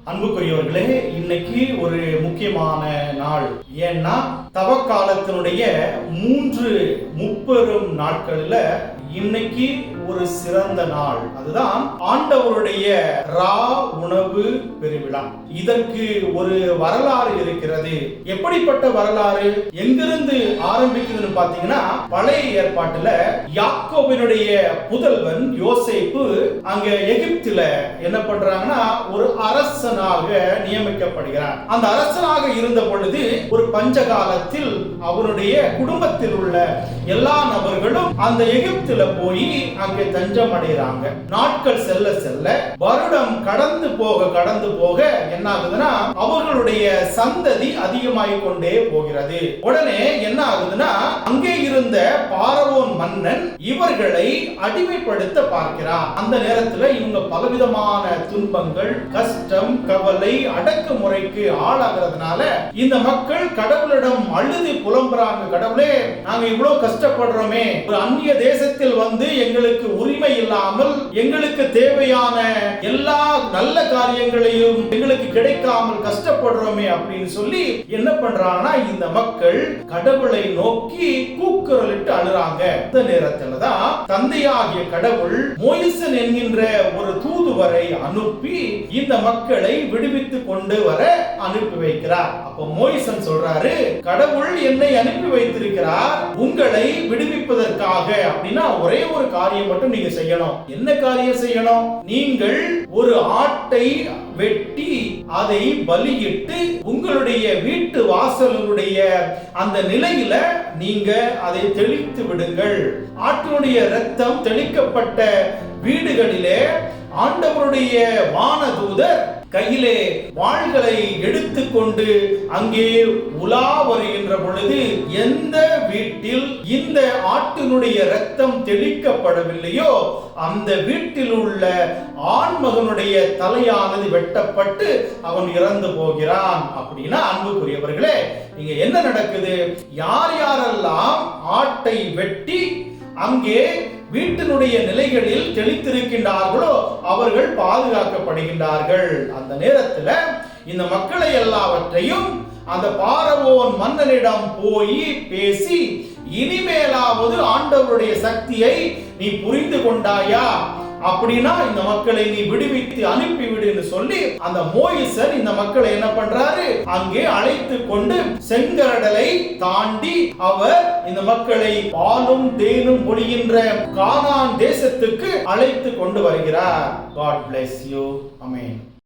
அன்புக்குரியவர்களே, இன்னைக்கு ஒரு முக்கியமான நாள். ஏன்னா தவக்காலத்தினுடைய 3 முப்பெரும் நாட்கள்ல இன்னைக்கு ஒரு சிறந்த நாள். அதுதான் ஆண்டவருடைய ரா உணவு பெருவிழா. இதற்கு ஒரு வரலாறு இருக்கிறது. எப்படிப்பட்ட வரலாறு, எங்கிருந்து ஆரம்பிக்குதுன்னு பாத்தீங்கன்னா, பழைய ஏற்பாட்டுல யாக்கோபினுடைய புதல்வன் யோசேப்பு அங்க எகிப்துல என்ன பண்றாங்கன்னா ஒரு அரசனாக நியமிக்கப்படுகிறார். அந்த அரசனாக இருந்த பொழுது ஒரு பஞ்ச காலத்தில் அவருடைய குடும்பத்தில் உள்ள எல்லா நபர்களும் அந்த எகிப்துல போய் அங்கே தஞ்சம் அடைகிறாங்க. நாட்கள் செல்ல செல்ல, வருடம் கடந்து போக என்ன ஆகுதுன்னா அவர்களுடைய சந்ததி அதிகமாகிக் கொண்டே போகிறது. உடனே என்ன ஆகுதுன்னா, அங்கே இருந்த பார்வோன் மன்னன் இவர்களை அடிமைப்படுத்த பார்க்கிறான். அந்த நேரத்தில் இவங்க பலவிதமான துன்பங்கள், கஷ்டம், கவலை, அடக்குமுறைக்கு ஆளாகிறதுனால இந்த மக்கள் கடவுளிடம் அழுது புலம்புறாங்க. கடவுளே, நாங்க இவ்வளவு கஷ்டப்படுறோமே, ஒரு அந்நிய தேசத்தில் வந்து எங்களுக்கு உரிமை இல்லாமல், எங்களுக்கு தேவையான எல்லா நல்ல காரியங்களையும் எங்களுக்கு கிடைக்காமல் கஷ்டப்படுறோமே அப்படின்னு சொல்லி என்ன பண்றாங்கன்னா இந்த மக்கள் கடவுளை நோக்கி கூக்குரலிட்டு அழுறாங்க. இந்த நேரத்துல தான் தந்தையாகிய கடவுள் மோயிசன் என்கின்ற ஒரு தூதுவரை அனுப்பி இந்த மக்களை விடுவித்து கொண்டு வர அனுப்பி வைக்கிறார். அப்ப மோயிசன் சொல்றாரு, கடவுள் என்னை அனுப்பி வைத்திருக்கிறார் உங்களை விடுவிப்பதற்காக. அப்படின்னா ஒரே ஒரு காரியம் மட்டும் நீங்க செய்யணும். என்ன காரியம் செய்யணும்? நீங்கள் ஒரு ஆட்டை வெட்டி அதை பலியிட்டு உங்களுடைய வீட்டு வாசலுடைய அந்த நிலையில நீங்க அதை தெளித்து விடுங்கள். ஆட்டினுடைய இரத்தம் தெளிக்கப்பட்ட வீடுகளிலே ஆண்டவருடைய வானதூதர் கையிலே வாள்களை எடுத்துக்கொண்டு அங்கே உலா வருகின்ற பொழுது எந்த வீட்டில் இந்த ஆட்டினுடைய இரத்தம் தெளிக்கப்படவில்லையோ அந்த வீட்டில் உள்ள ஆண்மகனுடைய தலையானது வெட்டப்பட்டு அவன் இறந்து போகிறான். அப்படின்னா அன்புக்குரியவர்களே, இங்க என்ன நடக்குது? யார் யாரெல்லாம் ஆட்டை வெட்டி அங்கே வீட்டினுடைய நிலைகளில் தெளித்திருக்கின்றார்களோ அவர்கள் பாதுகாக்கப்படுகின்றார்கள். அந்த நேரத்தில் இந்த மக்களை எல்லாவற்றையும் அந்த பார்வோன் மன்னனிடம் போய் பேசி, இனிமேலாவது ஆண்டவருடைய சக்தியை நீ புரிந்து கொண்டாயா? அப்படின்னா இந்த மக்களை நீ விடுவித்து அனுப்பிவிடு சொல்லி அந்த மோயிசன் இந்த மக்களை என்ன பண்றாரு, அங்கே அழைத்து கொண்டு செங்கடலை தாண்டி அவர் இந்த மக்களை பாலும் தேனும் பொழிகின்ற கானான் தேசத்துக்கு அழைத்து கொண்டு வருகிறார். God bless you. Amen.